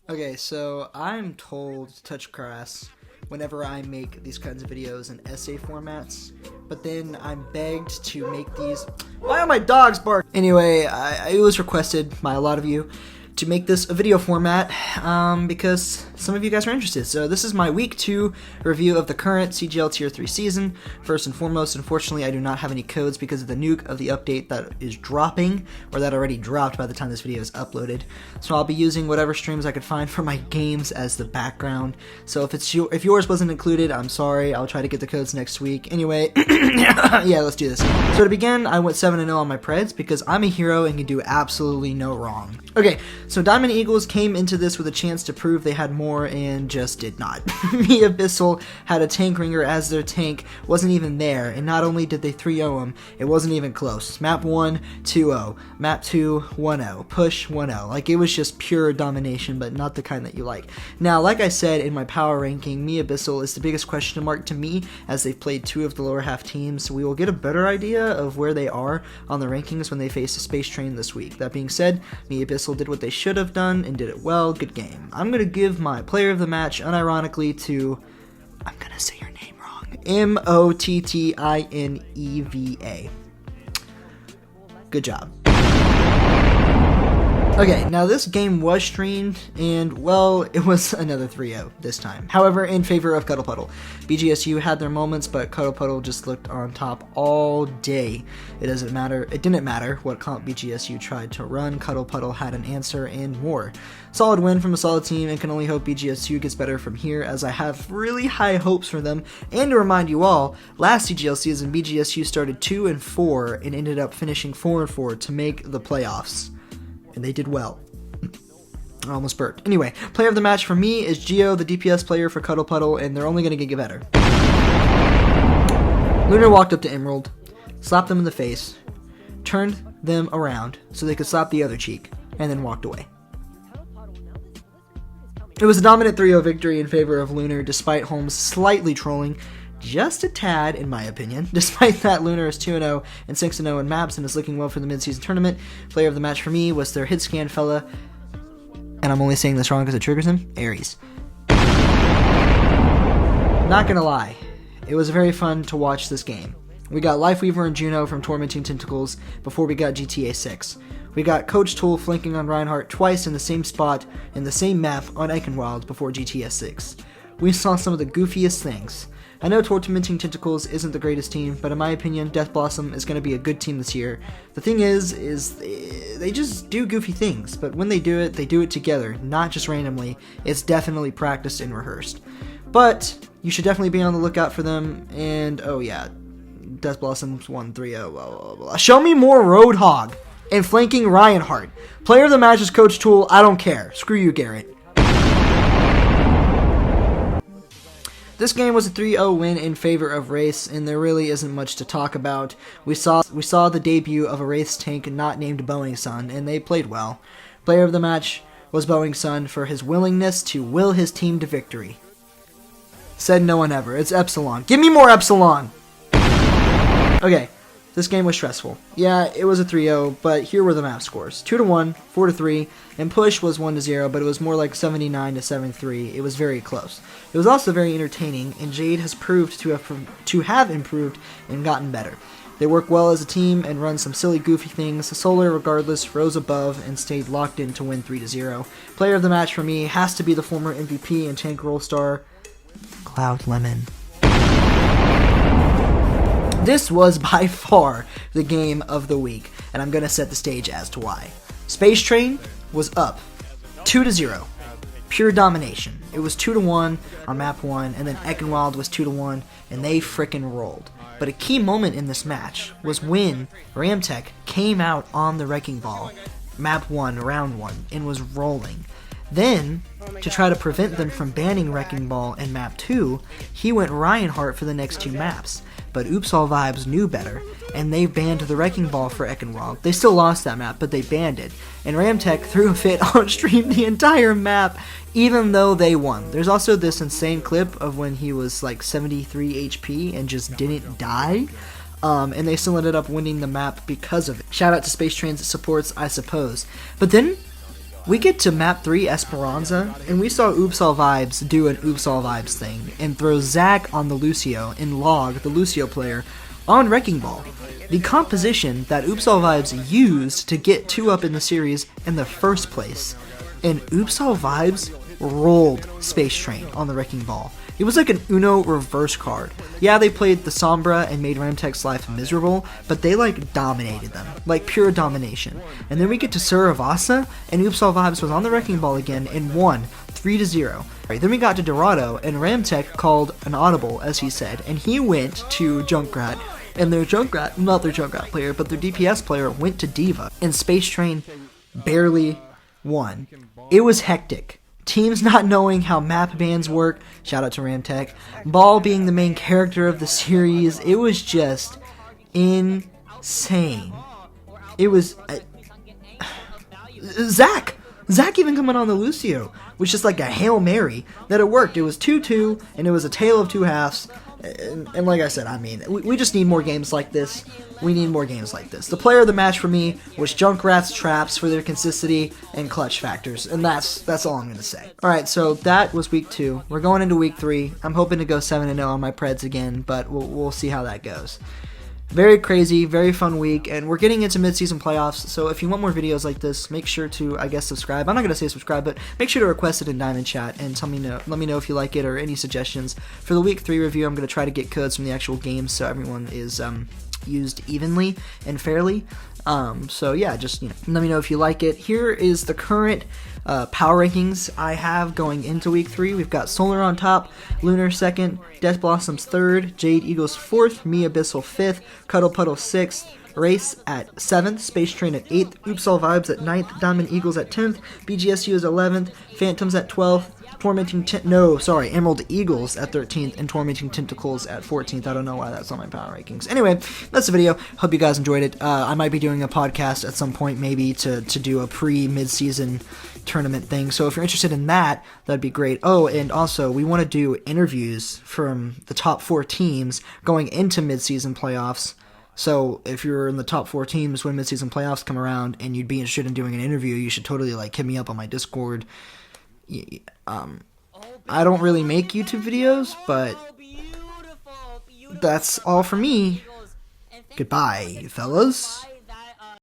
Okay, so I'm told to touch grass whenever I make these kinds of videos in essay formats, but then I'm begged to make these. Why are my dogs barking? Anyway, it was requested by a lot of you to make this a video format because some of you guys are interested. So this is my week 2 review of the current CGL Tier 3 season. First and foremost, unfortunately, I do not have any codes because of the nuke of the update that is dropping, or that already dropped by the time this video is uploaded. So I'll be using whatever streams I could find for my games as the background. So if yours wasn't included, I'm sorry. I'll try to get the codes next week. Anyway, yeah, let's do this. So to begin, I went 7-0 on my Preds because I'm a hero and can do absolutely no wrong. Okay, so Diamond Eagles came into this with a chance to prove they had more and just did not. Me Abyssal had a tank ringer as their tank wasn't even there, and not only did they 3-0 him, it wasn't even close. Map 1, 2-0. Map 2, 1-0. Push, 1-0. Like, it was just pure domination, but not the kind that you like. Now, like I said in my power ranking, Me Abyssal is the biggest question mark to me as they've played 2 of the lower half teams, so we will get a better idea of where they are on the rankings when they face a Space Train this week. That being said, Me Abyssal did what they should have done and did it well. Good game. I'm going to give my player of the match unironically to, I'm going to say your name wrong, Mottineva. Good job. Okay, now this game was streamed, and, well, it was another 3-0 this time. However, in favor of Cuddle Puddle. BGSU had their moments, but Cuddle Puddle just looked on top all day. It didn't matter what comp BGSU tried to run, Cuddle Puddle had an answer and more. Solid win from a solid team, and can only hope BGSU gets better from here, as I have really high hopes for them. And to remind you all, last CGL season, BGSU started 2-4 and ended up finishing 4-4 to make the playoffs. And they did well. I almost burped. Anyway, player of the match for me is Geo, the DPS player for Cuddle Puddle, and they're only going to get better. Lunar walked up to Emerald, slapped them in the face, turned them around so they could slap the other cheek, and then walked away. It was a dominant 3-0 victory in favor of Lunar, despite Holmes slightly trolling, just a tad, in my opinion. Despite that, Lunar is 2-0 and 6-0 in maps and is looking well for the mid-season tournament. Player of the match for me was their hit scan fella, and I'm only saying this wrong because it triggers him, Ares. Not gonna lie, it was very fun to watch this game. We got Lifeweaver and Juno from Tormenting Tentacles before we got GTA 6. We got Coach Tool flanking on Reinhardt twice in the same spot in the same map on Eichenwald before GTA 6. We saw some of the goofiest things. I know Tormenting Tentacles isn't the greatest team, but in my opinion, Death Blossom is going to be a good team this year. The thing is they just do goofy things, but when they do it together, not just randomly. It's definitely practiced and rehearsed. But you should definitely be on the lookout for them, and oh yeah, Death Blossom's 1-3-0, blah, blah, blah. Show me more Roadhog and flanking Reinhardt. Player of the match is Coach Tool, I don't care. Screw you, Garrett. This game was a 3-0 win in favor of Wraiths, and there really isn't much to talk about. We saw the debut of a Wraiths tank not named Boeing Sun, and they played well. Player of the match was Boeing Sun for his willingness to will his team to victory. Said no one ever. It's Epsilon. Give me more Epsilon! Okay, this game was stressful. Yeah, it was a 3-0, but here were the map scores. 2-1, 4-3, and push was 1-0, but it was more like 79-73. It was very close. It was also very entertaining, and Jade has proved to have improved and gotten better. They work well as a team and run some silly goofy things. Solar, regardless, rose above and stayed locked in to win 3-0. Player of the match for me has to be the former MVP and tank role star, Cloud Lemon. This was by far the game of the week, and I'm going to set the stage as to why. Space Train was up 2-0. Pure domination. It was 2-1 on map 1, and then Eichenwald was 2-1, and they frickin' rolled. But a key moment in this match was when Ramtech came out on the Wrecking Ball, map 1, round 1, and was rolling. Then, to try to prevent them from banning Wrecking Ball in map 2, he went Reinhardt for the next 2 maps. But Oops All Vibes knew better, and they banned the Wrecking Ball for Eichenwald. They still lost that map, but they banned it. And Ramtech threw a fit on stream the entire map, even though they won. There's also this insane clip of when he was like 73 HP and just didn't die. And they still ended up winning the map because of it. Shout out to Space Train's supports, I suppose. But then We get to map 3 Esperanza, and we saw Oops All Vibes do an Oops All Vibes thing and throw Zach on the Lucio and Log, the Lucio player, on Wrecking Ball. The composition that Oops All Vibes used to get 2 up in the series in the first place. And Oops All Vibes rolled Space Train on the Wrecking Ball. It was like an Uno reverse card. Yeah, they played the Sombra and made Ramtek's life miserable, but they like dominated them. Like pure domination. And then we get to Suravasa, and Oops All Vibes was on the Wrecking Ball again and won 3-0. Right, then we got to Dorado, and Ramtek called an audible, as he said, and he went to Junkrat. And their Junkrat, not their Junkrat player, but their DPS player went to Diva. And Space Train barely won. It was hectic. Teams not knowing how map bans work, shout out to Ramtek. Ball being the main character of the series, it was just insane. It was... Zach even coming on the Lucio was just like a Hail Mary that it worked. It was 2-2, and it was a tale of two halves. And like I said, I mean, we just need more games like this. We need more games like this. The player of the match for me was Junkrat's Traps for their consistency and clutch factors, and that's all I'm going to say. Alright, so that was week 2. We're going into week 3. I'm hoping to go 7-0 on my Preds again, but we'll see how that goes. Very crazy, very fun week, and we're getting into mid-season playoffs, so if you want more videos like this, make sure to, I guess, subscribe. I'm not going to say subscribe, but make sure to request it in Diamond Chat and let me know if you like it or any suggestions. For the week 3 review, I'm going to try to get codes from the actual games so everyone is used evenly and fairly. So yeah, just let me know if you like it. Here is the current power rankings I have going into week 3. We've got Solar on top, Lunar 2nd, Death Blossoms 3rd, Jade Eagles 4th, Me Abyssal 5th, Cuddle Puddle 6th, Race at 7th, Space Train at 8th, Oops All Vibes at 9th, Diamond Eagles at 10th, BGSU is 11th, Phantoms at 12th, Emerald Eagles at 13th, and Tormenting Tentacles at 14th. I don't know why that's on my power rankings. Anyway, that's the video. Hope you guys enjoyed it. I might be doing a podcast at some point, maybe, to do a pre-mid-season tournament thing. So if you're interested in that, that'd be great. Oh, and also, we want to do interviews from the top 4 teams going into mid-season playoffs. So if you're in the top 4 teams when mid-season playoffs come around and you'd be interested in doing an interview, you should totally hit me up on my Discord. I don't really make YouTube videos, but that's all for me. Goodbye, fellas.